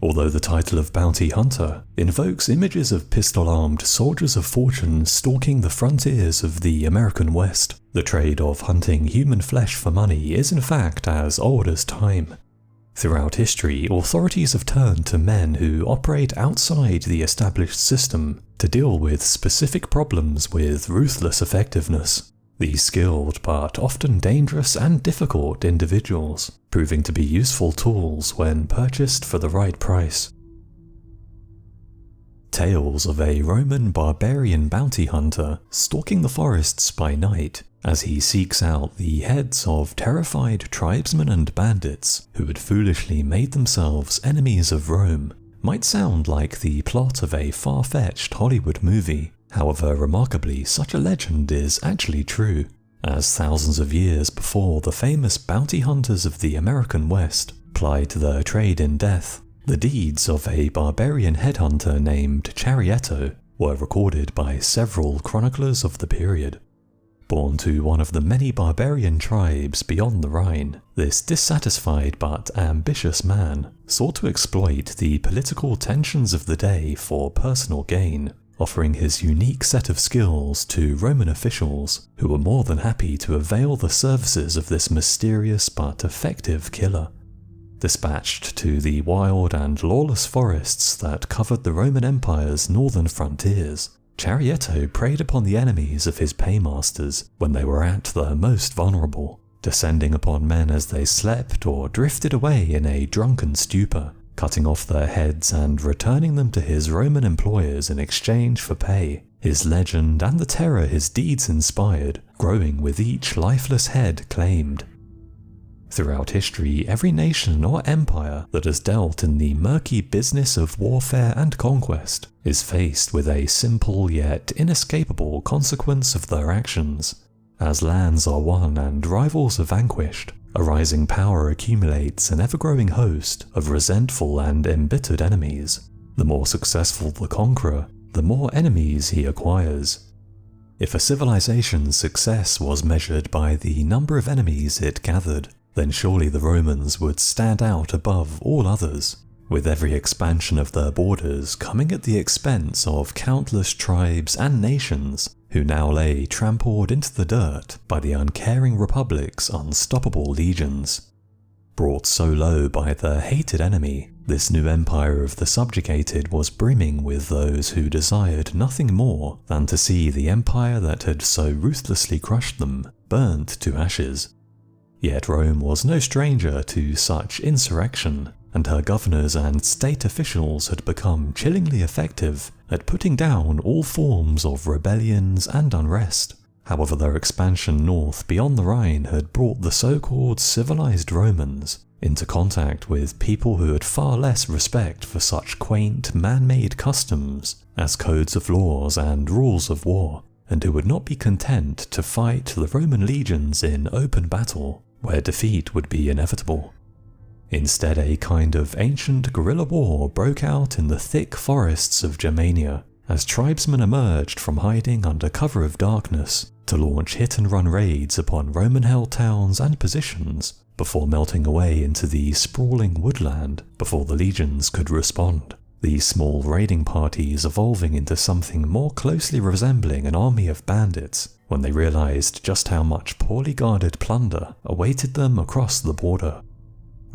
Although the title of bounty hunter invokes images of pistol-armed soldiers of fortune stalking the frontiers of the American West, the trade of hunting human flesh for money is in fact as old as time. Throughout history, authorities have turned to men who operate outside the established system to deal with specific problems with ruthless effectiveness. These skilled but often dangerous and difficult individuals, proving to be useful tools when purchased for the right price. Tales of a Roman barbarian bounty hunter stalking the forests by night as he seeks out the heads of terrified tribesmen and bandits who had foolishly made themselves enemies of Rome might sound like the plot of a far-fetched Hollywood movie. However, remarkably, such a legend is actually true, as thousands of years before the famous bounty hunters of the American West plied their trade in death, the deeds of a barbarian headhunter named Charietto were recorded by several chroniclers of the period. Born to one of the many barbarian tribes beyond the Rhine, this dissatisfied but ambitious man sought to exploit the political tensions of the day for personal gain, offering his unique set of skills to Roman officials who were more than happy to avail the services of this mysterious but effective killer. Dispatched to the wild and lawless forests that covered the Roman Empire's northern frontiers, Charietto preyed upon the enemies of his paymasters when they were at their most vulnerable, descending upon men as they slept or drifted away in a drunken stupor, cutting off their heads and returning them to his Roman employers in exchange for pay, his legend and the terror his deeds inspired growing with each lifeless head claimed. Throughout history, every nation or empire that has dealt in the murky business of warfare and conquest is faced with a simple yet inescapable consequence of their actions. As lands are won and rivals are vanquished, a rising power accumulates an ever-growing host of resentful and embittered enemies. The more successful the conqueror, the more enemies he acquires. If a civilization's success was measured by the number of enemies it gathered, then surely the Romans would stand out above all others, with every expansion of their borders coming at the expense of countless tribes and nations who now lay trampled into the dirt by the uncaring republic's unstoppable legions. Brought so low by their hated enemy, this new empire of the subjugated was brimming with those who desired nothing more than to see the empire that had so ruthlessly crushed them burnt to ashes. Yet Rome was no stranger to such insurrection, and her governors and state officials had become chillingly effective at putting down all forms of rebellions and unrest. However, their expansion north beyond the Rhine had brought the so-called civilized Romans into contact with people who had far less respect for such quaint man-made customs as codes of laws and rules of war, and who would not be content to fight the Roman legions in open battle, where defeat would be inevitable. Instead, a kind of ancient guerrilla war broke out in the thick forests of Germania, as tribesmen emerged from hiding under cover of darkness to launch hit-and-run raids upon Roman-held towns and positions before melting away into the sprawling woodland before the legions could respond. These small raiding parties evolving into something more closely resembling an army of bandits when they realized just how much poorly guarded plunder awaited them across the border.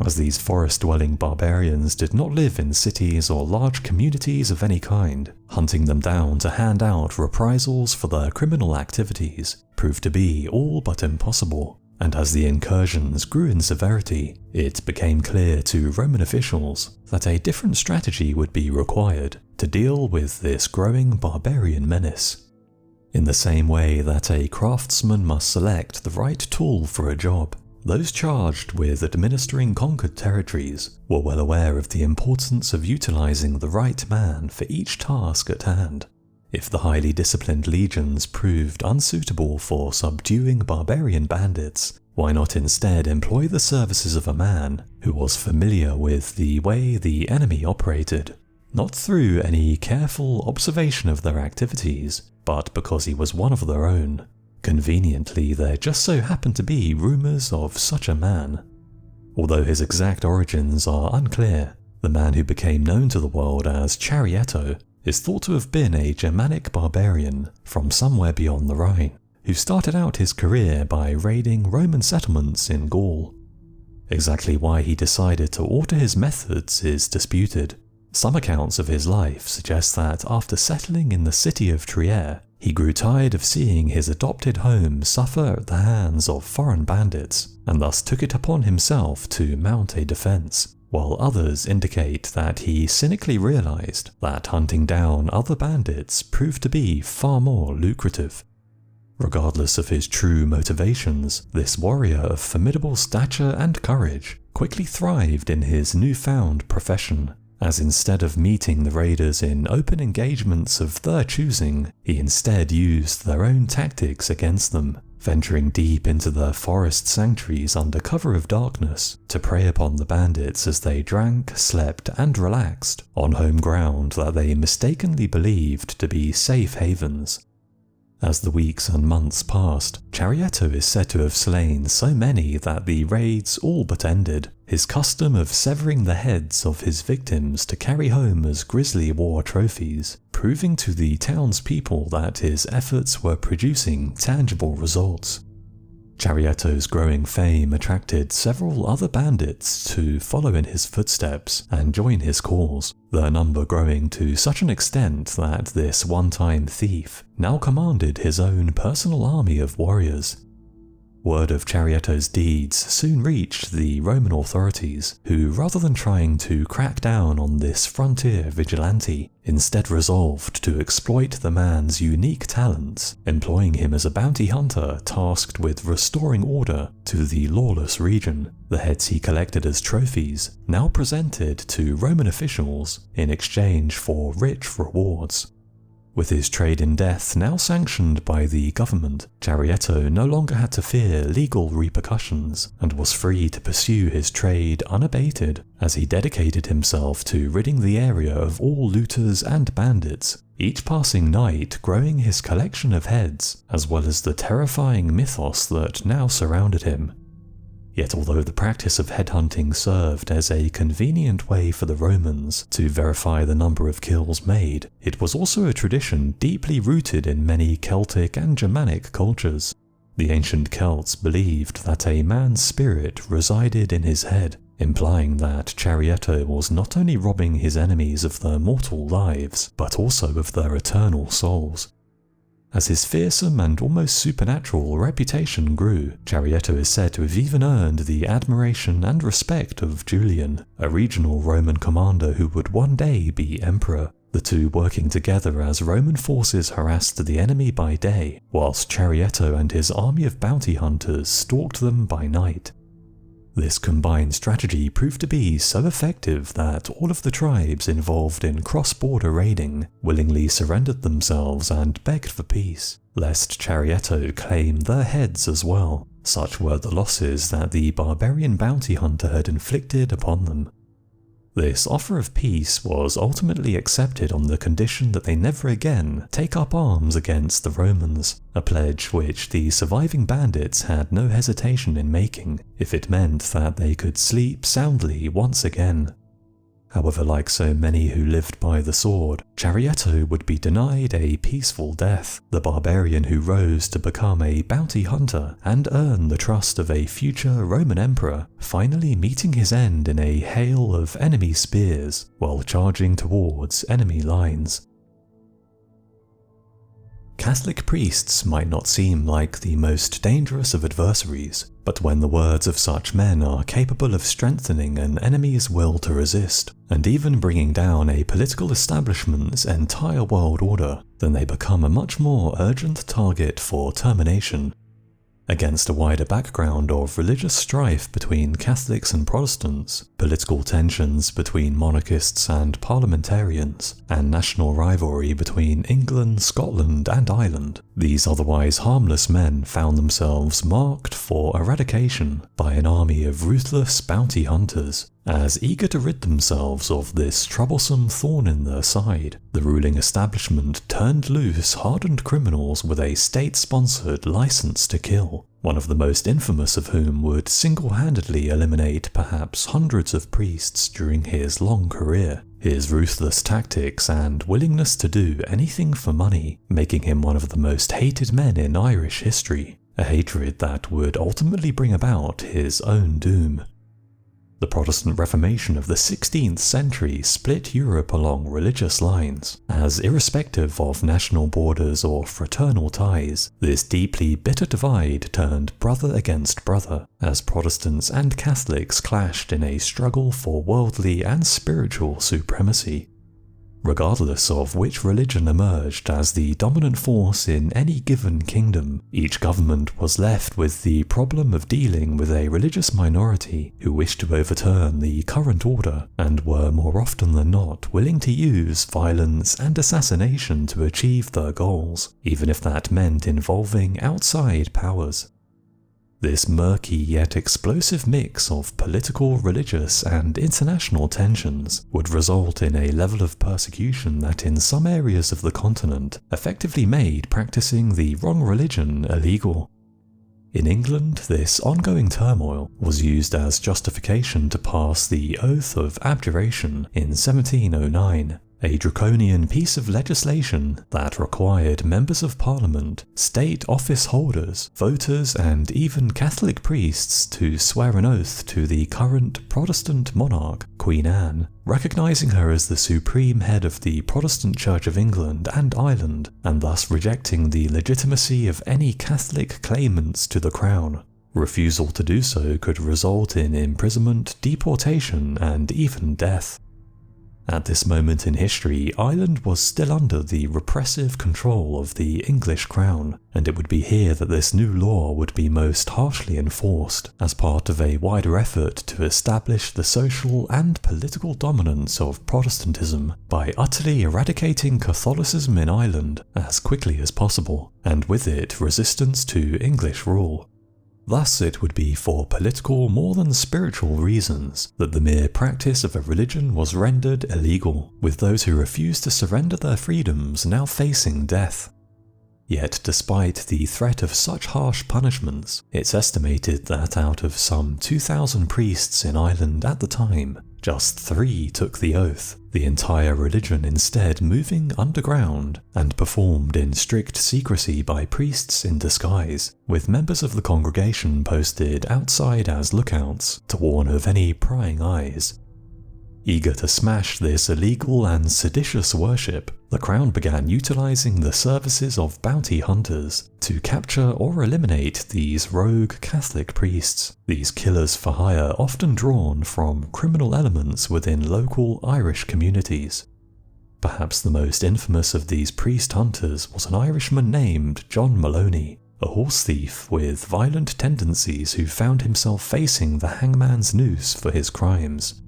As these forest-dwelling barbarians did not live in cities or large communities of any kind, hunting them down to hand out reprisals for their criminal activities proved to be all but impossible, and as the incursions grew in severity, it became clear to Roman officials that a different strategy would be required to deal with this growing barbarian menace. In the same way that a craftsman must select the right tool for a job, those charged with administering conquered territories were well aware of the importance of utilizing the right man for each task at hand. If the highly disciplined legions proved unsuitable for subduing barbarian bandits, why not instead employ the services of a man who was familiar with the way the enemy operated, not through any careful observation of their activities, but because he was one of their own. Conveniently, there just so happened to be rumors of such a man. Although his exact origins are unclear, The man who became known to the world as Charietto is thought to have been a Germanic barbarian from somewhere beyond the Rhine, who started out his career by raiding Roman settlements in Gaul. Exactly why he decided to alter his methods is disputed. Some accounts of his life suggest that after settling in the city of Trier, he grew tired of seeing his adopted home suffer at the hands of foreign bandits, and thus took it upon himself to mount a defense, while others indicate that he cynically realized that hunting down other bandits proved to be far more lucrative. Regardless of his true motivations, this warrior of formidable stature and courage quickly thrived in his newfound profession, as instead of meeting the raiders in open engagements of their choosing, he instead used their own tactics against them, venturing deep into their forest sanctuaries under cover of darkness to prey upon the bandits as they drank, slept, and relaxed on home ground that they mistakenly believed to be safe havens. As the weeks and months passed, Charietto is said to have slain so many that the raids all but ended, his custom of severing the heads of his victims to carry home as grisly war trophies, proving to the townspeople that his efforts were producing tangible results. Charietto's growing fame attracted several other bandits to follow in his footsteps and join his cause, their number growing to such an extent that this one-time thief now commanded his own personal army of warriors. Word of Charietto's deeds soon reached the Roman authorities, who, rather than trying to crack down on this frontier vigilante, instead resolved to exploit the man's unique talents, employing him as a bounty hunter tasked with restoring order to the lawless region. The heads he collected as trophies, now presented to Roman officials in exchange for rich rewards. With his trade in death now sanctioned by the government, Charietto no longer had to fear legal repercussions and was free to pursue his trade unabated as he dedicated himself to ridding the area of all looters and bandits, each passing night growing his collection of heads as well as the terrifying mythos that now surrounded him. Yet although the practice of headhunting served as a convenient way for the Romans to verify the number of kills made, it was also a tradition deeply rooted in many Celtic and Germanic cultures. The ancient Celts believed that a man's spirit resided in his head, implying that Charietto was not only robbing his enemies of their mortal lives, but also of their eternal souls. As his fearsome and almost supernatural reputation grew, Charietto is said to have even earned the admiration and respect of Julian, a regional Roman commander who would one day be emperor, the two working together as Roman forces harassed the enemy by day, whilst Charietto and his army of bounty hunters stalked them by night. This combined strategy proved to be so effective that all of the tribes involved in cross-border raiding willingly surrendered themselves and begged for peace, lest Charietto claim their heads as well. Such were the losses that the barbarian bounty hunter had inflicted upon them. This offer of peace was ultimately accepted on the condition that they never again take up arms against the Romans, a pledge which the surviving bandits had no hesitation in making if it meant that they could sleep soundly once again. However, like so many who lived by the sword, Charietto would be denied a peaceful death, the barbarian who rose to become a bounty hunter and earn the trust of a future Roman emperor, finally meeting his end in a hail of enemy spears while charging towards enemy lines. Catholic priests might not seem like the most dangerous of adversaries, but when the words of such men are capable of strengthening an enemy's will to resist, and even bringing down a political establishment's entire world order, then they become a much more urgent target for termination. Against a wider background of religious strife between Catholics and Protestants, political tensions between monarchists and parliamentarians, and national rivalry between England, Scotland, and Ireland, these otherwise harmless men found themselves marked for eradication by an army of ruthless bounty hunters, As eager to rid themselves of this troublesome thorn in their side, the ruling establishment turned loose hardened criminals with a state-sponsored license to kill, one of the most infamous of whom would single-handedly eliminate perhaps hundreds of priests during his long career. His ruthless tactics and willingness to do anything for money, making him one of the most hated men in Irish history, a hatred that would ultimately bring about his own doom. The Protestant Reformation of the 16th century split Europe along religious lines, as irrespective of national borders or fraternal ties, this deeply bitter divide turned brother against brother, as Protestants and Catholics clashed in a struggle for worldly and spiritual supremacy. Regardless of which religion emerged as the dominant force in any given kingdom, each government was left with the problem of dealing with a religious minority who wished to overturn the current order and were more often than not willing to use violence and assassination to achieve their goals, even if that meant involving outside powers. This murky yet explosive mix of political, religious, and international tensions would result in a level of persecution that in some areas of the continent effectively made practicing the wrong religion illegal. In England, this ongoing turmoil was used as justification to pass the Oath of Abjuration in 1709. A draconian piece of legislation that required members of parliament, state office holders, voters, and even Catholic priests to swear an oath to the current Protestant monarch, Queen Anne, recognizing her as the supreme head of the Protestant Church of England and Ireland, and thus rejecting the legitimacy of any Catholic claimants to the crown. Refusal to do so could result in imprisonment, deportation, and even death. At this moment in history, Ireland was still under the repressive control of the English crown, and it would be here that this new law would be most harshly enforced as part of a wider effort to establish the social and political dominance of Protestantism by utterly eradicating Catholicism in Ireland as quickly as possible, and with it resistance to English rule. Thus it would be for political more than spiritual reasons that the mere practice of a religion was rendered illegal, with those who refused to surrender their freedoms now facing death. Yet despite the threat of such harsh punishments, it's estimated that out of some 2,000 priests in Ireland at the time, just 3 took the oath, the entire religion instead moving underground and performed in strict secrecy by priests in disguise, with members of the congregation posted outside as lookouts to warn of any prying eyes. Eager to smash this illegal and seditious worship, the Crown began utilizing the services of bounty hunters to capture or eliminate these rogue Catholic priests, these killers for hire often drawn from criminal elements within local Irish communities. Perhaps the most infamous of these priest hunters was an Irishman named John Maloney, a horse thief with violent tendencies who found himself facing the hangman's noose for his crimes.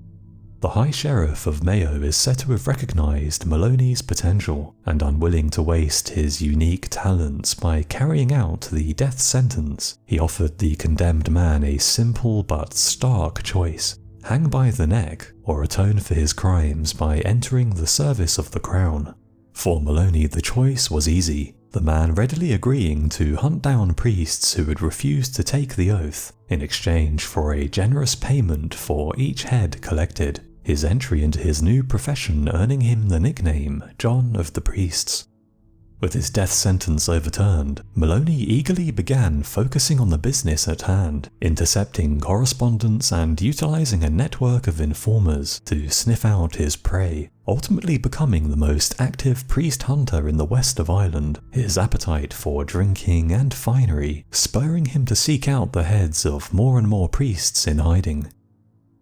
The High Sheriff of Mayo is said to have recognised Maloney's potential and, unwilling to waste his unique talents by carrying out the death sentence, he offered the condemned man a simple but stark choice: hang by the neck or atone for his crimes by entering the service of the Crown. For Maloney the choice was easy, the man readily agreeing to hunt down priests who had refused to take the oath in exchange for a generous payment for each head collected, his entry into his new profession earning him the nickname John of the Priests. With his death sentence overturned, Maloney eagerly began focusing on the business at hand, intercepting correspondence and utilizing a network of informers to sniff out his prey, ultimately becoming the most active priest hunter in the west of Ireland, his appetite for drinking and finery spurring him to seek out the heads of more and more priests in hiding.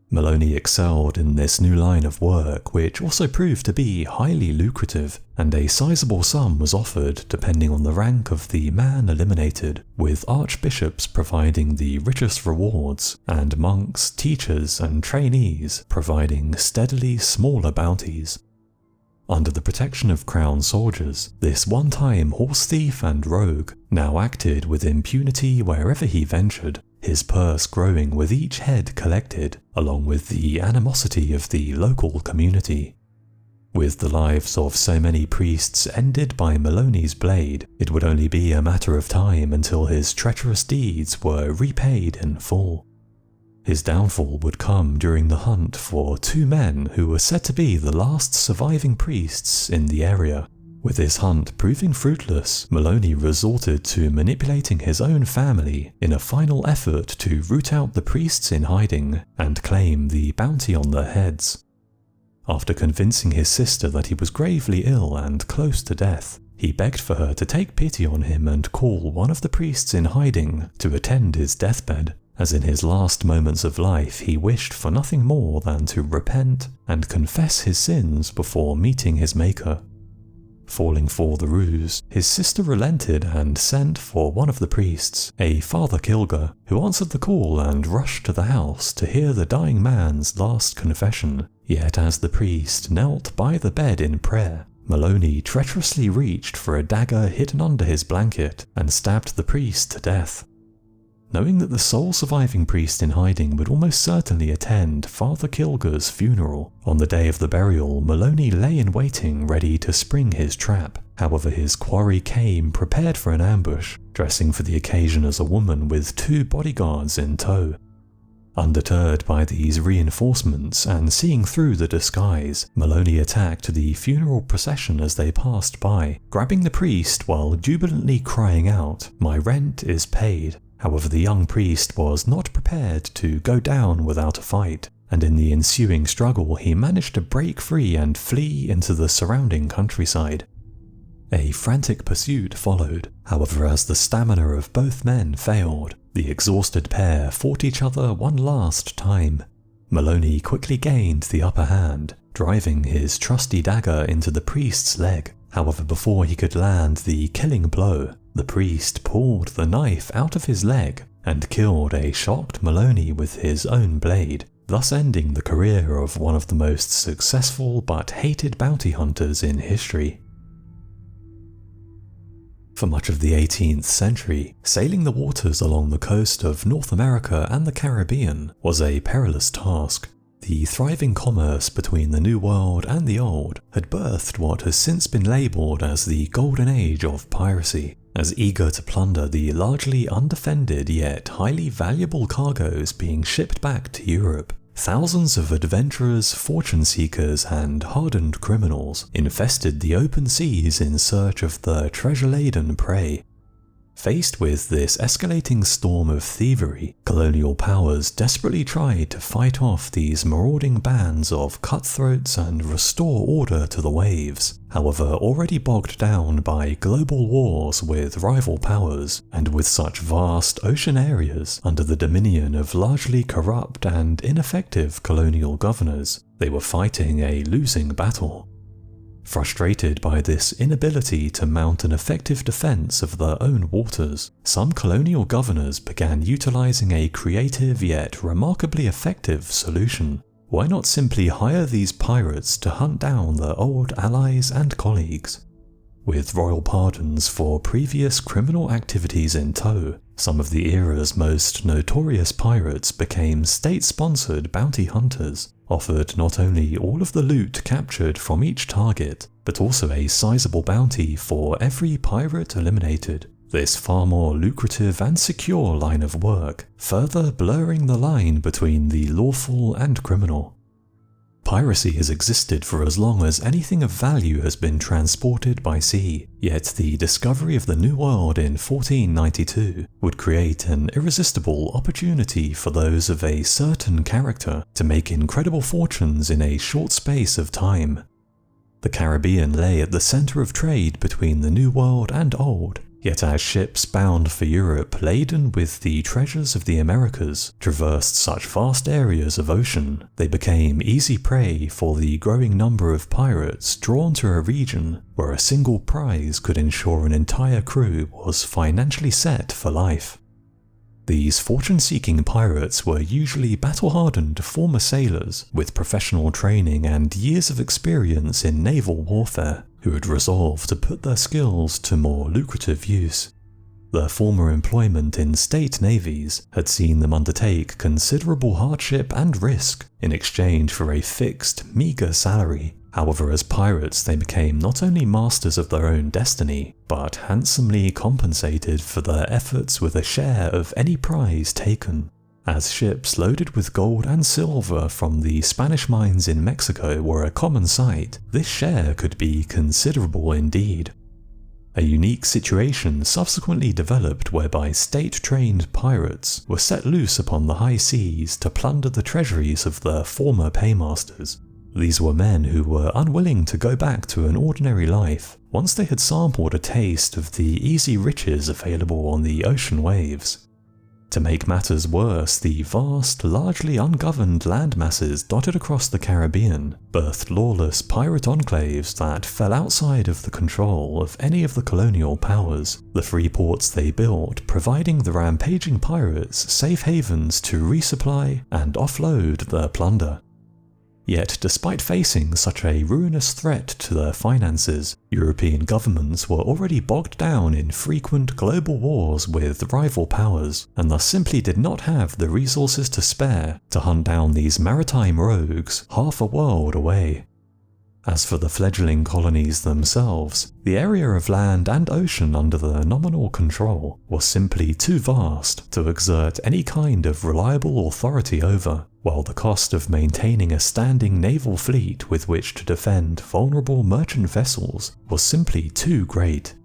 Maloney excelled in this new line of work, which also proved to be highly lucrative, and a sizable sum was offered depending on the rank of the man eliminated, with archbishops providing the richest rewards, and monks, teachers, and trainees providing steadily smaller bounties. Under the protection of crown soldiers, this one-time horse thief and rogue now acted with impunity wherever he ventured, his purse growing with each head collected, along with the animosity of the local community. With the lives of so many priests ended by Maloney's blade, it would only be a matter of time until his treacherous deeds were repaid in full. His downfall would come during the hunt for two men who were said to be the last surviving priests in the area. With his hunt proving fruitless, Maloney resorted to manipulating his own family in a final effort to root out the priests in hiding and claim the bounty on their heads. After convincing his sister that he was gravely ill and close to death, he begged for her to take pity on him and call one of the priests in hiding to attend his deathbed, as in his last moments of life he wished for nothing more than to repent and confess his sins before meeting his maker. Falling for the ruse, his sister relented and sent for one of the priests, a Father Kilger, who answered the call and rushed to the house to hear the dying man's last confession. Yet as the priest knelt by the bed in prayer, Maloney treacherously reached for a dagger hidden under his blanket and stabbed the priest to death. Knowing that the sole surviving priest in hiding would almost certainly attend Father Kilger's funeral, on the day of the burial, Maloney lay in waiting ready to spring his trap. However, his quarry came prepared for an ambush, dressing for the occasion as a woman with two bodyguards in tow. Undeterred by these reinforcements and seeing through the disguise, Maloney attacked the funeral procession as they passed by, grabbing the priest while jubilantly crying out, "My rent is paid." However, the young priest was not prepared to go down without a fight, and in the ensuing struggle he managed to break free and flee into the surrounding countryside. A frantic pursuit followed. However, as the stamina of both men failed, the exhausted pair fought each other one last time. Maloney quickly gained the upper hand, driving his trusty dagger into the priest's leg. However, before he could land the killing blow, the priest pulled the knife out of his leg and killed a shocked Maloney with his own blade, thus ending the career of one of the most successful but hated bounty hunters in history. For much of the 18th century, sailing the waters along the coast of North America and the Caribbean was a perilous task. The thriving commerce between the New World and the Old had birthed what has since been labelled as the Golden Age of piracy, as eager to plunder the largely undefended yet highly valuable cargoes being shipped back to Europe. Thousands of adventurers, fortune seekers, and hardened criminals infested the open seas in search of the treasure-laden prey. Faced with this escalating storm of thievery, colonial powers desperately tried to fight off these marauding bands of cutthroats and restore order to the waves. However, already bogged down by global wars with rival powers, and with such vast ocean areas under the dominion of largely corrupt and ineffective colonial governors, they were fighting a losing battle. Frustrated by this inability to mount an effective defense of their own waters, some colonial governors began utilizing a creative yet remarkably effective solution. Why not simply hire these pirates to hunt down their old allies and colleagues? With royal pardons for previous criminal activities in tow, some of the era's most notorious pirates became state-sponsored bounty hunters, offered not only all of the loot captured from each target, but also a sizable bounty for every pirate eliminated. This far more lucrative and secure line of work, further blurring the line between the lawful and criminal. Piracy has existed for as long as anything of value has been transported by sea, yet the discovery of the New World in 1492 would create an irresistible opportunity for those of a certain character to make incredible fortunes in a short space of time. The Caribbean lay at the center of trade between the New World and Old, yet as ships bound for Europe laden with the treasures of the Americas traversed such vast areas of ocean, they became easy prey for the growing number of pirates drawn to a region where a single prize could ensure an entire crew was financially set for life. These fortune-seeking pirates were usually battle-hardened former sailors with professional training and years of experience in naval warfare, who had resolved to put their skills to more lucrative use. Their former employment in state navies had seen them undertake considerable hardship and risk in exchange for a fixed, meagre salary. However, as pirates they became not only masters of their own destiny, but handsomely compensated for their efforts with a share of any prize taken. As ships loaded with gold and silver from the Spanish mines in Mexico were a common sight, this share could be considerable indeed. A unique situation subsequently developed whereby state-trained pirates were set loose upon the high seas to plunder the treasuries of their former paymasters. These were men who were unwilling to go back to an ordinary life once they had sampled a taste of the easy riches available on the ocean waves. To make matters worse, the vast, largely ungoverned landmasses dotted across the Caribbean birthed lawless pirate enclaves that fell outside of the control of any of the colonial powers, the free ports they built providing the rampaging pirates safe havens to resupply and offload their plunder. Yet despite facing such a ruinous threat to their finances, European governments were already bogged down in frequent global wars with rival powers, and thus simply did not have the resources to spare to hunt down these maritime rogues half a world away. As for the fledgling colonies themselves, the area of land and ocean under their nominal control was simply too vast to exert any kind of reliable authority over, while the cost of maintaining a standing naval fleet with which to defend vulnerable merchant vessels was simply too great.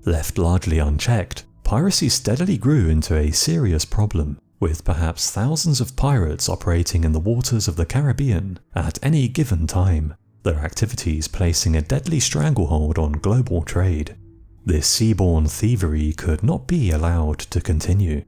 Left largely unchecked, piracy steadily grew into a serious problem, with perhaps thousands of pirates operating in the waters of the Caribbean at any given time, their activities placing a deadly stranglehold on global trade. This seaborne thievery could not be allowed to continue.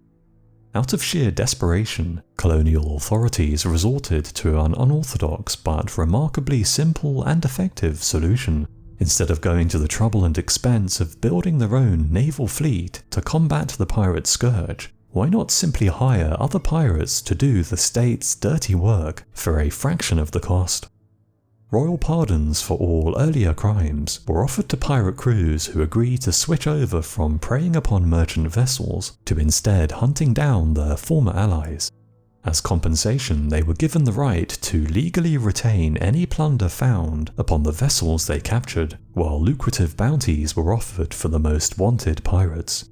Out of sheer desperation, colonial authorities resorted to an unorthodox but remarkably simple and effective solution. Instead of going to the trouble and expense of building their own naval fleet to combat the pirate scourge, why not simply hire other pirates to do the state's dirty work for a fraction of the cost? Royal pardons for all earlier crimes were offered to pirate crews who agreed to switch over from preying upon merchant vessels to instead hunting down their former allies. As compensation, they were given the right to legally retain any plunder found upon the vessels they captured, while lucrative bounties were offered for the most wanted pirates.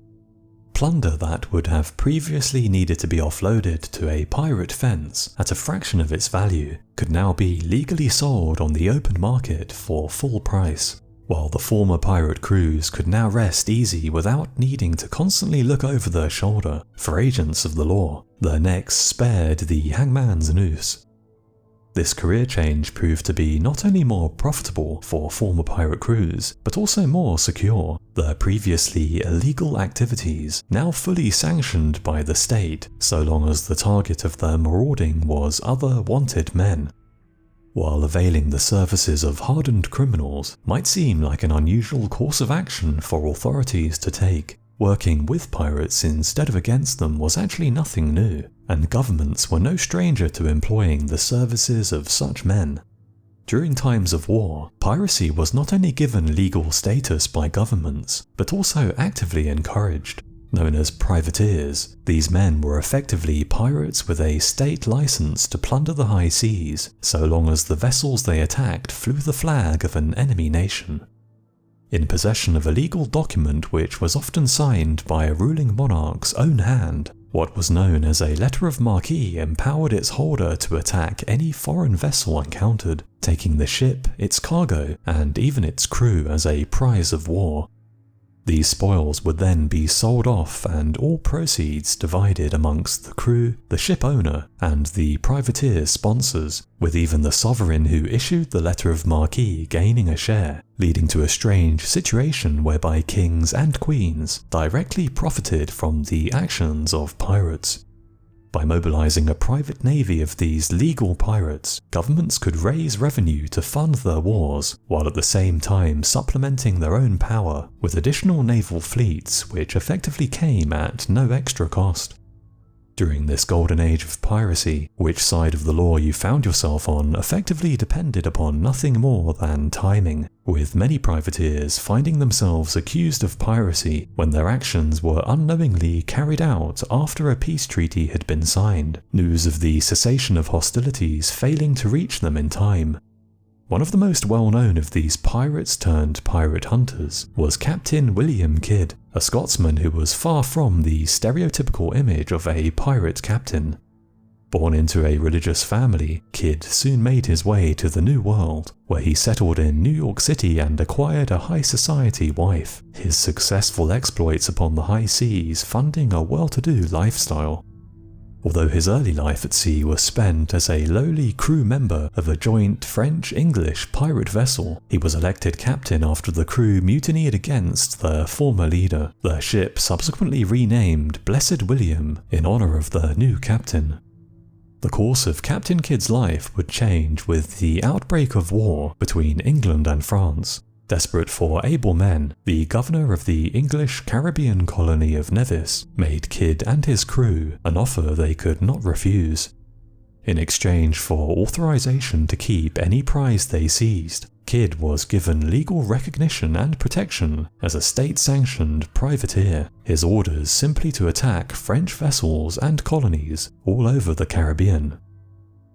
Plunder that would have previously needed to be offloaded to a pirate fence at a fraction of its value could now be legally sold on the open market for full price, while the former pirate crews could now rest easy without needing to constantly look over their shoulder for agents of the law, their necks spared the hangman's noose. This career change proved to be not only more profitable for former pirate crews, but also more secure, their previously illegal activities now fully sanctioned by the state, so long as the target of their marauding was other wanted men. While availing the services of hardened criminals might seem like an unusual course of action for authorities to take, working with pirates instead of against them was actually nothing new, and governments were no stranger to employing the services of such men. During times of war, piracy was not only given legal status by governments, but also actively encouraged. Known as privateers, these men were effectively pirates with a state license to plunder the high seas, so long as the vessels they attacked flew the flag of an enemy nation. In possession of a legal document which was often signed by a ruling monarch's own hand, what was known as a letter of marque empowered its holder to attack any foreign vessel encountered, taking the ship, its cargo, and even its crew as a prize of war. These spoils would then be sold off and all proceeds divided amongst the crew, the ship owner, and the privateer sponsors, with even the sovereign who issued the letter of marque gaining a share, leading to a strange situation whereby kings and queens directly profited from the actions of pirates. By mobilizing a private navy of these legal pirates, governments could raise revenue to fund their wars, while at the same time supplementing their own power with additional naval fleets which effectively came at no extra cost. During this golden age of piracy, which side of the law you found yourself on effectively depended upon nothing more than timing, with many privateers finding themselves accused of piracy when their actions were unknowingly carried out after a peace treaty had been signed, news of the cessation of hostilities failing to reach them in time. One of the most well-known of these pirates-turned-pirate hunters was Captain William Kidd, a Scotsman who was far from the stereotypical image of a pirate captain. Born into a religious family, Kidd soon made his way to the New World, where he settled in New York City and acquired a high-society wife, his successful exploits upon the high seas funding a well-to-do lifestyle. Although his early life at sea was spent as a lowly crew member of a joint French-English pirate vessel, he was elected captain after the crew mutinied against their former leader, the ship subsequently renamed Blessed William in honor of the new captain. The course of Captain Kidd's life would change with the outbreak of war between England and France. Desperate for able men, the governor of the English Caribbean colony of Nevis made Kidd and his crew an offer they could not refuse. In exchange for authorization to keep any prize they seized, Kidd was given legal recognition and protection as a state-sanctioned privateer, his orders simply to attack French vessels and colonies all over the Caribbean.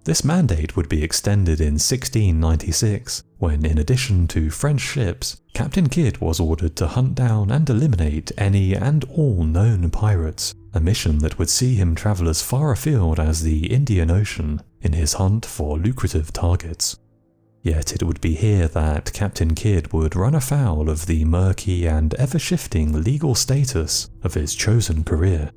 This mandate would be extended in 1696, when in addition to French ships, Captain Kidd was ordered to hunt down and eliminate any and all known pirates, a mission that would see him travel as far afield as the Indian Ocean in his hunt for lucrative targets. Yet it would be here that Captain Kidd would run afoul of the murky and ever-shifting legal status of his chosen career.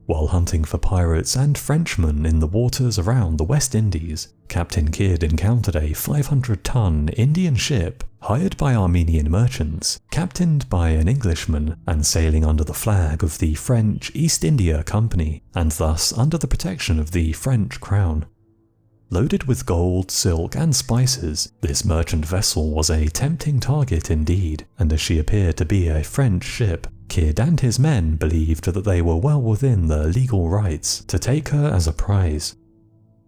While hunting for pirates and Frenchmen in the waters around the West Indies, Captain Kidd encountered a 500-ton Indian ship hired by Armenian merchants, captained by an Englishman, and sailing under the flag of the French East India Company, and thus under the protection of the French crown. Loaded with gold, silk, and spices, this merchant vessel was a tempting target indeed, and as she appeared to be a French ship, Kidd and his men believed that they were well within their legal rights to take her as a prize.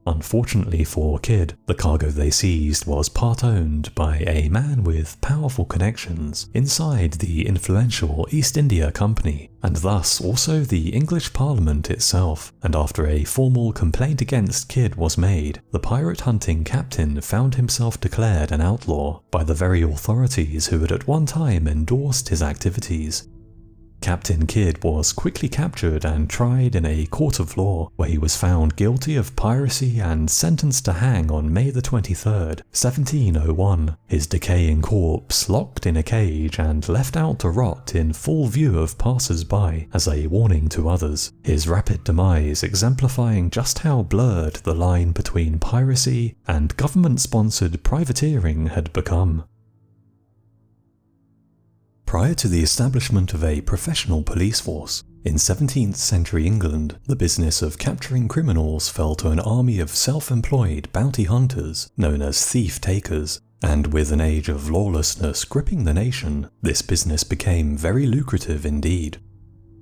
Unfortunately for Kidd, the cargo they seized was part owned by a man with powerful connections inside the influential East India Company, and thus also the English Parliament itself, and after a formal complaint against Kidd was made, the pirate-hunting captain found himself declared an outlaw by the very authorities who had at one time endorsed his activities. Captain Kidd was quickly captured and tried in a court of law, where he was found guilty of piracy and sentenced to hang on May the 23rd, 1701, his decaying corpse locked in a cage and left out to rot in full view of passers-by as a warning to others, his rapid demise exemplifying just how blurred the line between piracy and government-sponsored privateering had become. Prior to the establishment of a professional police force, in 17th century England, the business of capturing criminals fell to an army of self-employed bounty hunters known as thief-takers, and with an age of lawlessness gripping the nation, this business became very lucrative indeed.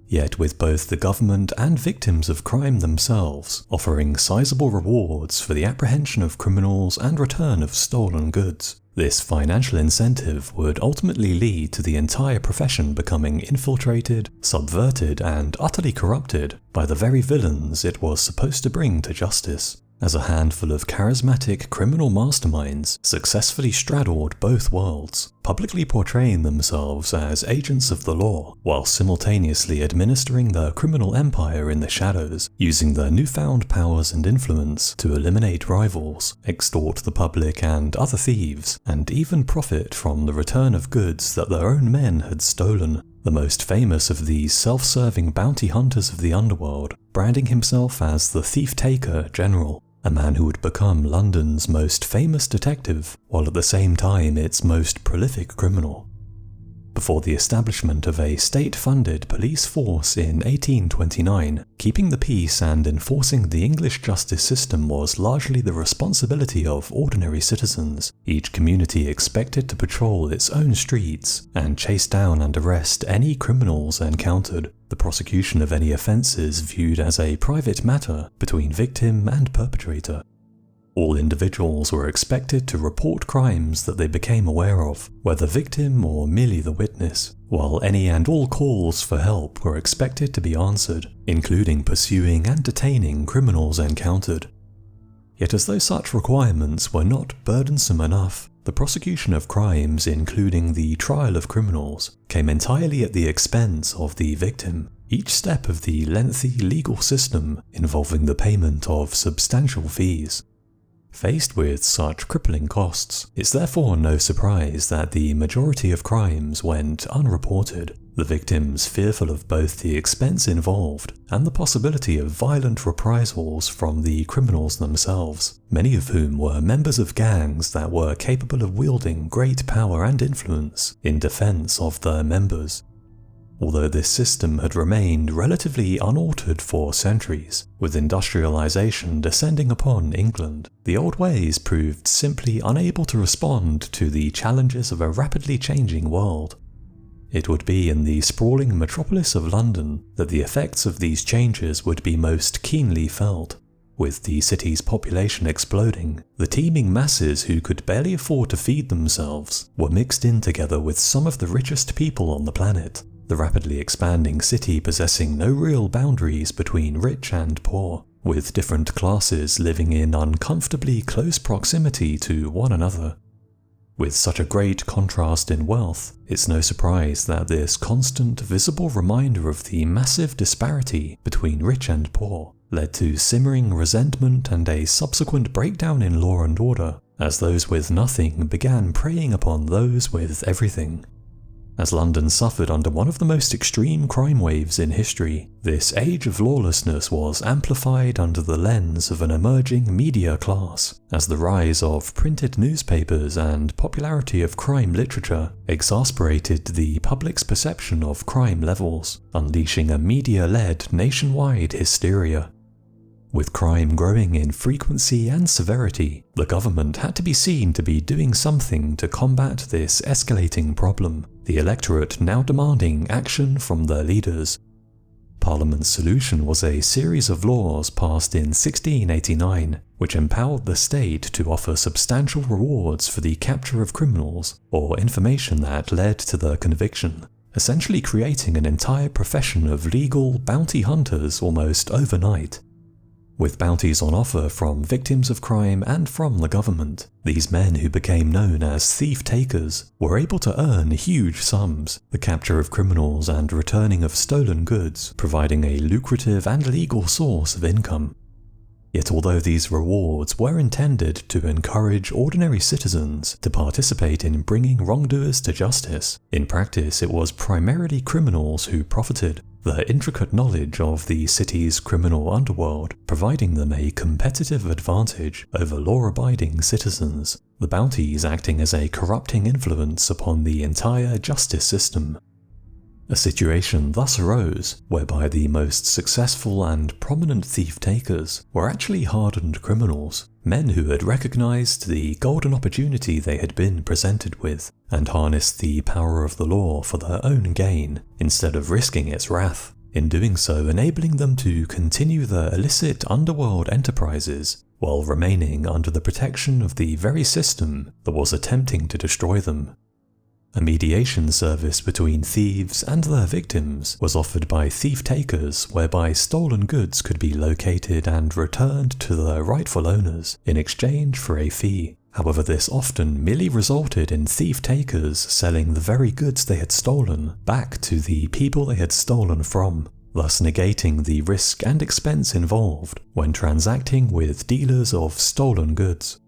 Yet with both the government and victims of crime themselves offering sizable rewards for the apprehension of criminals and return of stolen goods, this financial incentive would ultimately lead to the entire profession becoming infiltrated, subverted, and utterly corrupted by the very villains it was supposed to bring to justice, as a handful of charismatic criminal masterminds successfully straddled both worlds, publicly portraying themselves as agents of the law, while simultaneously administering their criminal empire in the shadows, using their newfound powers and influence to eliminate rivals, extort the public and other thieves, and even profit from the return of goods that their own men had stolen. The most famous of these self-serving bounty hunters of the underworld, branding himself as the Thief-Taker General, a man who would become London's most famous detective, while at the same time its most prolific criminal. before the establishment of a state-funded police force in 1829. Keeping the peace and enforcing the English justice system was largely the responsibility of ordinary citizens, each community expected to patrol its own streets and chase down and arrest any criminals encountered. The prosecution of any offences viewed as a private matter between victim and perpetrator. All individuals were expected to report crimes that they became aware of, whether victim or merely the witness, while any and all calls for help were expected to be answered, including pursuing and detaining criminals encountered. Yet as though such requirements were not burdensome enough, the prosecution of crimes, including the trial of criminals, came entirely at the expense of the victim. Each step of the lengthy legal system involving the payment of substantial fees. Faced with such crippling costs, it's therefore no surprise that the majority of crimes went unreported, the victims fearful of both the expense involved and the possibility of violent reprisals from the criminals themselves, many of whom were members of gangs that were capable of wielding great power and influence in defense of their members. Although this system had remained relatively unaltered for centuries, with industrialization descending upon England, the old ways proved simply unable to respond to the challenges of a rapidly changing world. It would be in the sprawling metropolis of London that the effects of these changes would be most keenly felt. With the city's population exploding, the teeming masses who could barely afford to feed themselves were mixed in together with some of the richest people on the planet. The rapidly expanding city possessing no real boundaries between rich and poor, with different classes living in uncomfortably close proximity to one another. With such a great contrast in wealth, it's no surprise that this constant visible reminder of the massive disparity between rich and poor led to simmering resentment and a subsequent breakdown in law and order, as those with nothing began preying upon those with everything. As London suffered under one of the most extreme crime waves in history, this age of lawlessness was amplified under the lens of an emerging media class, as the rise of printed newspapers and popularity of crime literature exasperated the public's perception of crime levels, unleashing a media-led nationwide hysteria. With crime growing in frequency and severity, the government had to be seen to be doing something to combat this escalating problem, the electorate now demanding action from their leaders. Parliament's solution was a series of laws passed in 1689, which empowered the state to offer substantial rewards for the capture of criminals or information that led to their conviction, essentially creating an entire profession of legal bounty hunters almost overnight. With bounties on offer from victims of crime and from the government, these men who became known as thief-takers were able to earn huge sums, the capture of criminals and returning of stolen goods providing a lucrative and legal source of income. Yet although these rewards were intended to encourage ordinary citizens to participate in bringing wrongdoers to justice, in practice it was primarily criminals who profited, their intricate knowledge of the city's criminal underworld providing them a competitive advantage over law-abiding citizens, the bounties acting as a corrupting influence upon the entire justice system. A situation thus arose whereby the most successful and prominent thief-takers were actually hardened criminals, men who had recognized the golden opportunity they had been presented with and harnessed the power of the law for their own gain instead of risking its wrath, in doing so enabling them to continue their illicit underworld enterprises while remaining under the protection of the very system that was attempting to destroy them. A mediation service between thieves and their victims was offered by thief-takers whereby stolen goods could be located and returned to their rightful owners in exchange for a fee. However, this often merely resulted in thief-takers selling the very goods they had stolen back to the people they had stolen from, thus negating the risk and expense involved when transacting with dealers of stolen goods.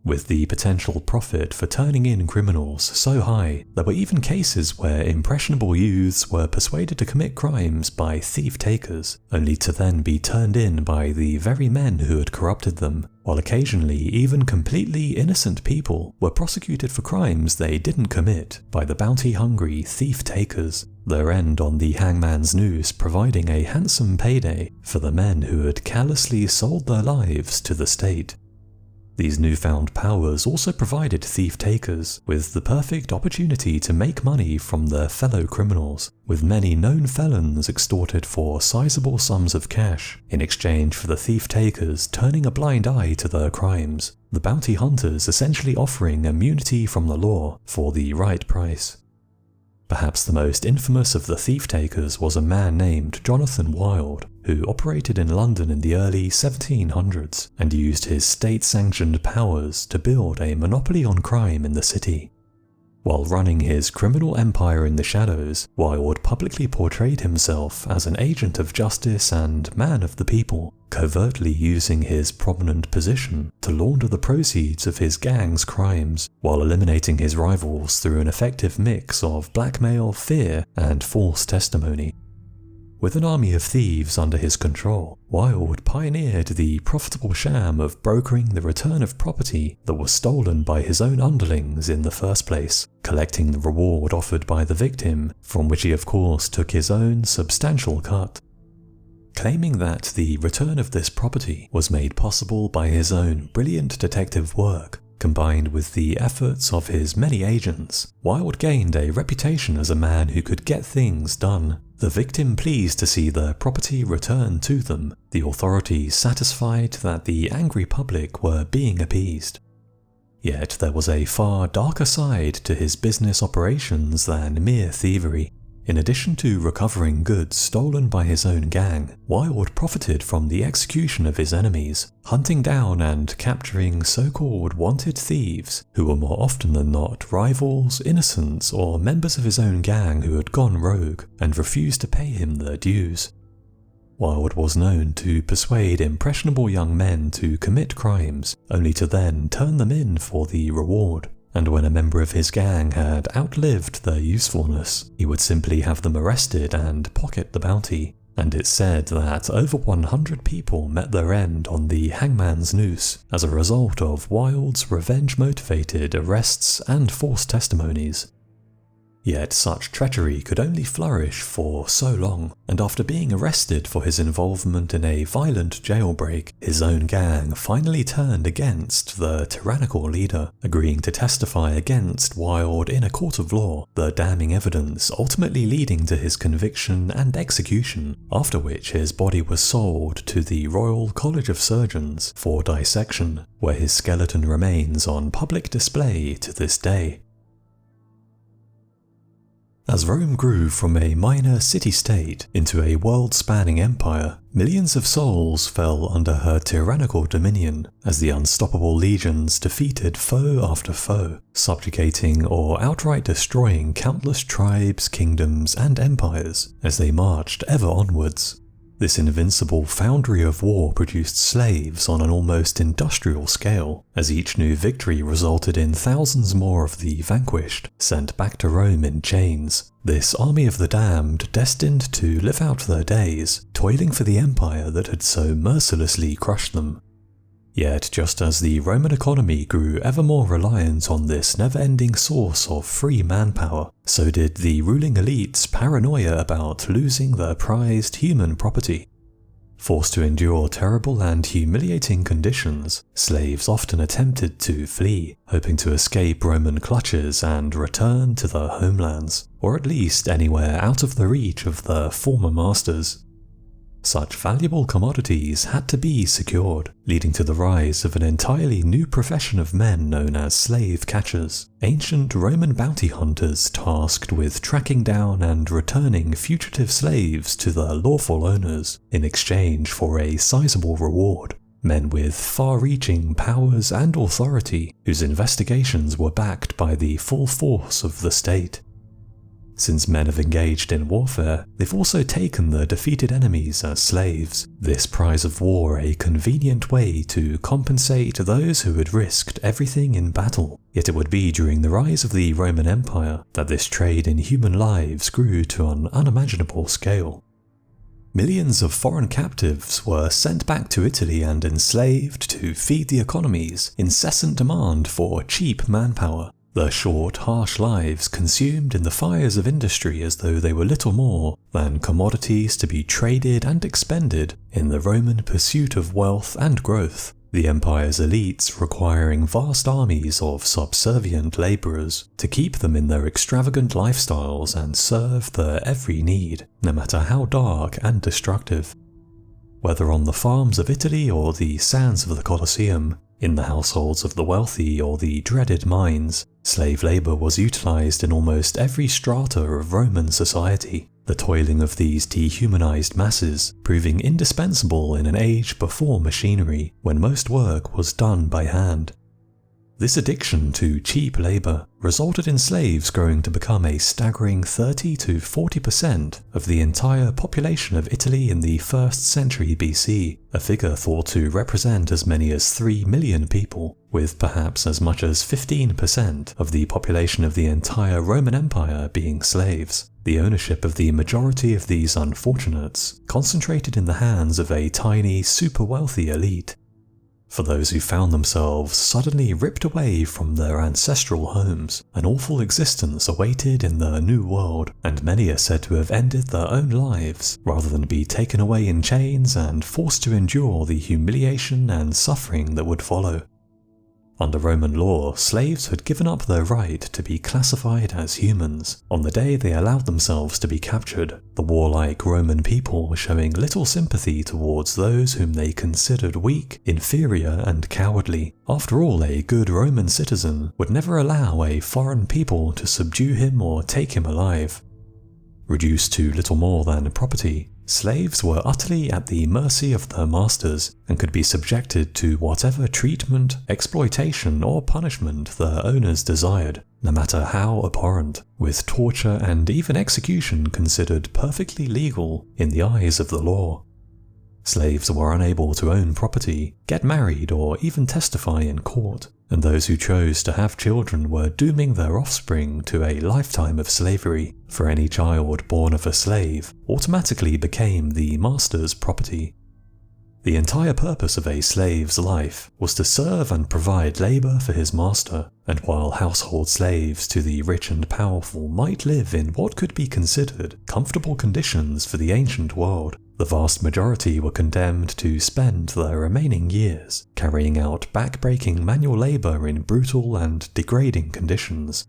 with the potential profit for turning in criminals so high, there were even cases where impressionable youths were persuaded to commit crimes by thief-takers, only to then be turned in by the very men who had corrupted them, while occasionally even completely innocent people were prosecuted for crimes they didn't commit by the bounty-hungry thief-takers, their end on the hangman's noose providing a handsome payday for the men who had carelessly sold their lives to the state. These newfound powers also provided thief-takers with the perfect opportunity to make money from their fellow criminals, with many known felons extorted for sizable sums of cash in exchange for the thief-takers turning a blind eye to their crimes, the bounty hunters essentially offering immunity from the law for the right price. Perhaps the most infamous of the thief-takers was a man named Jonathan Wild, who operated in London in the early 1700s and used his state-sanctioned powers to build a monopoly on crime in the city. While running his criminal empire in the shadows, Wild publicly portrayed himself as an agent of justice and man of the people, covertly using his prominent position to launder the proceeds of his gang's crimes, while eliminating his rivals through an effective mix of blackmail, fear, and false testimony. With an army of thieves under his control, Wild pioneered the profitable sham of brokering the return of property that was stolen by his own underlings in the first place, collecting the reward offered by the victim, from which he of course took his own substantial cut. Claiming that the return of this property was made possible by his own brilliant detective work, combined with the efforts of his many agents, Wild gained a reputation as a man who could get things done. The victim pleased to see their property returned to them, the authorities satisfied that the angry public were being appeased. Yet there was a far darker side to his business operations than mere thievery. In addition to recovering goods stolen by his own gang, Wild profited from the execution of his enemies, hunting down and capturing so-called wanted thieves who were more often than not rivals, innocents, or members of his own gang who had gone rogue and refused to pay him their dues. Wild was known to persuade impressionable young men to commit crimes, only to then turn them in for the reward. And when a member of his gang had outlived their usefulness, he would simply have them arrested and pocket the bounty. And it's said that over 100 people met their end on the hangman's noose as a result of Wild's revenge-motivated arrests and false testimonies. Yet such treachery could only flourish for so long, and after being arrested for his involvement in a violent jailbreak, his own gang finally turned against the tyrannical leader, agreeing to testify against Wild in a court of law, the damning evidence ultimately leading to his conviction and execution, after which his body was sold to the Royal College of Surgeons for dissection, where his skeleton remains on public display to this day. As Rome grew from a minor city-state into a world-spanning empire, millions of souls fell under her tyrannical dominion as the unstoppable legions defeated foe after foe, subjugating or outright destroying countless tribes, kingdoms, and empires as they marched ever onwards. This invincible foundry of war produced slaves on an almost industrial scale, as each new victory resulted in thousands more of the vanquished sent back to Rome in chains. This army of the damned destined to live out their days, toiling for the empire that had so mercilessly crushed them. Yet just as the Roman economy grew ever more reliant on this never-ending source of free manpower, so did the ruling elite's paranoia about losing their prized human property. Forced to endure terrible and humiliating conditions, slaves often attempted to flee, hoping to escape Roman clutches and return to their homelands, or at least anywhere out of the reach of their former masters. Such valuable commodities had to be secured, leading to the rise of an entirely new profession of men known as slave catchers, ancient Roman bounty hunters tasked with tracking down and returning fugitive slaves to their lawful owners in exchange for a sizable reward. Men with far-reaching powers and authority, whose investigations were backed by the full force of the state. Since men have engaged in warfare, they've also taken the defeated enemies as slaves, this prize of war a convenient way to compensate those who had risked everything in battle. Yet it would be during the rise of the Roman Empire that this trade in human lives grew to an unimaginable scale. Millions of foreign captives were sent back to Italy and enslaved to feed the economy's incessant demand for cheap manpower. Their short, harsh lives consumed in the fires of industry as though they were little more than commodities to be traded and expended in the Roman pursuit of wealth and growth, the empire's elites requiring vast armies of subservient labourers to keep them in their extravagant lifestyles and serve their every need, no matter how dark and destructive. Whether on the farms of Italy or the sands of the Colosseum, in the households of the wealthy or the dreaded mines, slave labour was utilised in almost every strata of Roman society, the toiling of these dehumanised masses proving indispensable in an age before machinery, when most work was done by hand. This addiction to cheap labour resulted in slaves growing to become a staggering 30 to 40% of the entire population of Italy in the 1st century BC, a figure thought to represent as many as 3 million people, with perhaps as much as 15% of the population of the entire Roman Empire being slaves. The ownership of the majority of these unfortunates concentrated in the hands of a tiny, super-wealthy elite. For those who found themselves suddenly ripped away from their ancestral homes, an awful existence awaited in the New World, and many are said to have ended their own lives rather than be taken away in chains and forced to endure the humiliation and suffering that would follow. Under Roman law, slaves had given up their right to be classified as humans on the day they allowed themselves to be captured, the warlike Roman people showing little sympathy towards those whom they considered weak, inferior, and cowardly. After all, a good Roman citizen would never allow a foreign people to subdue him or take him alive. Reduced to little more than property, slaves were utterly at the mercy of their masters and could be subjected to whatever treatment, exploitation, or punishment their owners desired, no matter how abhorrent, with torture and even execution considered perfectly legal in the eyes of the law. Slaves were unable to own property, get married, or even testify in court, and those who chose to have children were dooming their offspring to a lifetime of slavery, for any child born of a slave automatically became the master's property. The entire purpose of a slave's life was to serve and provide labour for his master, and while household slaves to the rich and powerful might live in what could be considered comfortable conditions for the ancient world, the vast majority were condemned to spend their remaining years carrying out back-breaking manual labour in brutal and degrading conditions.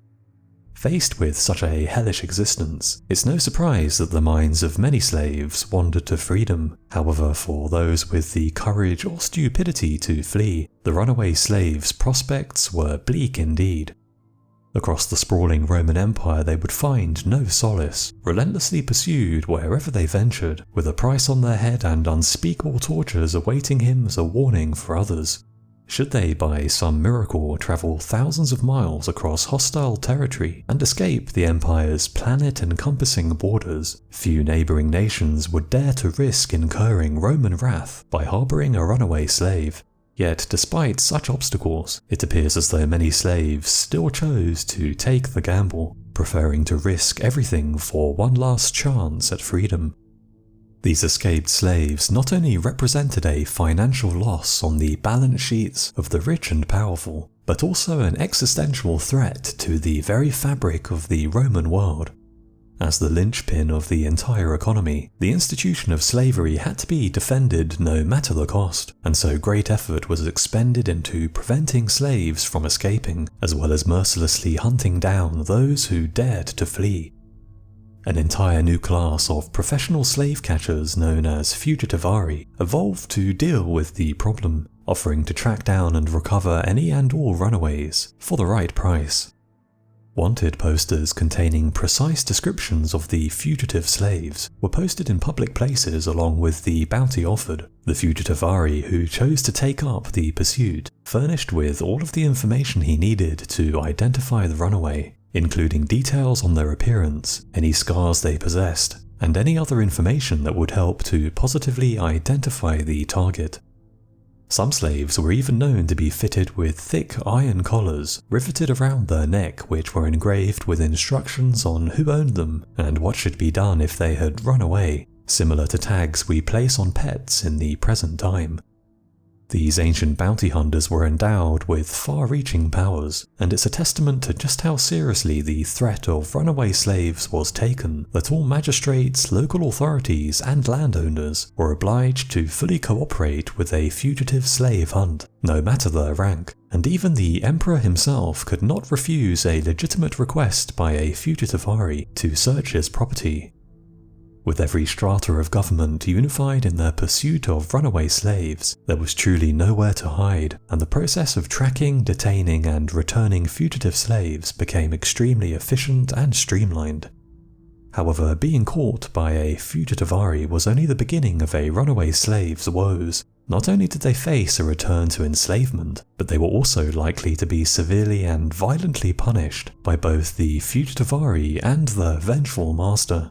Faced with such a hellish existence, it's no surprise that the minds of many slaves wandered to freedom. However, for those with the courage or stupidity to flee, the runaway slaves' prospects were bleak indeed. Across the sprawling Roman Empire they would find no solace, relentlessly pursued wherever they ventured, with a price on their head and unspeakable tortures awaiting him as a warning for others. Should they by some miracle travel thousands of miles across hostile territory and escape the Empire's planet-encompassing borders, few neighbouring nations would dare to risk incurring Roman wrath by harbouring a runaway slave. Yet despite such obstacles, it appears as though many slaves still chose to take the gamble, preferring to risk everything for one last chance at freedom. These escaped slaves not only represented a financial loss on the balance sheets of the rich and powerful, but also an existential threat to the very fabric of the Roman world. As the linchpin of the entire economy, the institution of slavery had to be defended no matter the cost, and so great effort was expended into preventing slaves from escaping, as well as mercilessly hunting down those who dared to flee. An entire new class of professional slave catchers known as fugitivari evolved to deal with the problem, offering to track down and recover any and all runaways for the right price. Wanted posters containing precise descriptions of the fugitive slaves were posted in public places along with the bounty offered. The fugitivari who chose to take up the pursuit, furnished with all of the information he needed to identify the runaway, including details on their appearance, any scars they possessed, and any other information that would help to positively identify the target. Some slaves were even known to be fitted with thick iron collars riveted around their neck, which were engraved with instructions on who owned them and what should be done if they had run away, similar to tags we place on pets in the present time. These ancient bounty hunters were endowed with far-reaching powers, and it's a testament to just how seriously the threat of runaway slaves was taken that all magistrates, local authorities, and landowners were obliged to fully cooperate with a fugitive slave hunt, no matter their rank, and even the emperor himself could not refuse a legitimate request by a fugitivari to search his property. With every strata of government unified in their pursuit of runaway slaves, there was truly nowhere to hide, and the process of tracking, detaining, and returning fugitive slaves became extremely efficient and streamlined. However, being caught by a fugitivari was only the beginning of a runaway slave's woes. Not only did they face a return to enslavement, but they were also likely to be severely and violently punished by both the fugitivari and their vengeful master.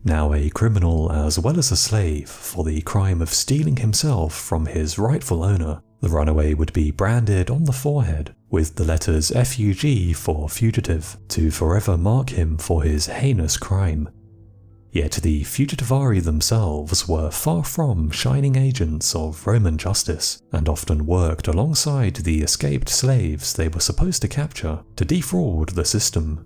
Now a criminal as well as a slave for the crime of stealing himself from his rightful owner, the runaway would be branded on the forehead with the letters FUG for fugitive to forever mark him for his heinous crime. Yet the fugitivari themselves were far from shining agents of Roman justice, and often worked alongside the escaped slaves they were supposed to capture to defraud the system.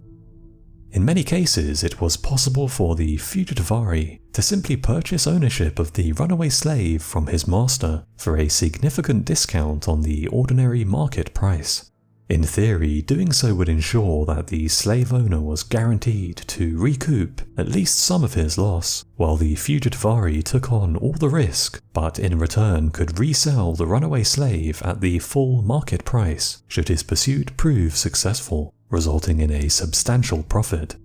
In many cases, it was possible for the fugitivari to simply purchase ownership of the runaway slave from his master for a significant discount on the ordinary market price. In theory, doing so would ensure that the slave owner was guaranteed to recoup at least some of his loss, while the fugitivari took on all the risk, but in return could resell the runaway slave at the full market price should his pursuit prove successful, resulting in a substantial profit.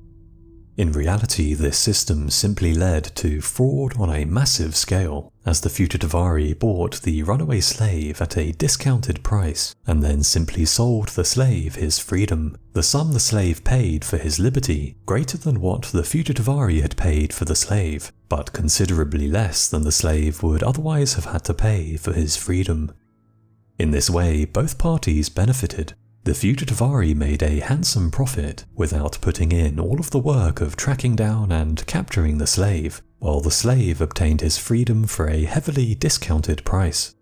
In reality, this system simply led to fraud on a massive scale, as the fugitivari bought the runaway slave at a discounted price and then simply sold the slave his freedom, the sum the slave paid for his liberty greater than what the fugitivari had paid for the slave, but considerably less than the slave would otherwise have had to pay for his freedom. In this way, both parties benefited. The fugitivari made a handsome profit without putting in all of the work of tracking down and capturing the slave, while the slave obtained his freedom for a heavily discounted price.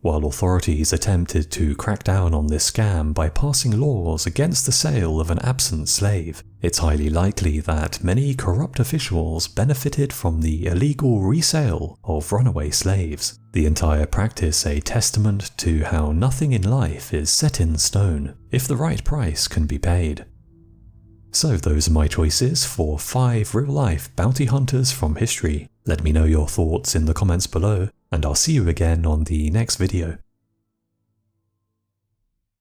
While authorities attempted to crack down on this scam by passing laws against the sale of an absent slave, it's highly likely that many corrupt officials benefited from the illegal resale of runaway slaves, the entire practice a testament to how nothing in life is set in stone if the right price can be paid. So those are my choices for 5 real-life bounty hunters from history. Let me know your thoughts in the comments below, and I'll see you again on the next video.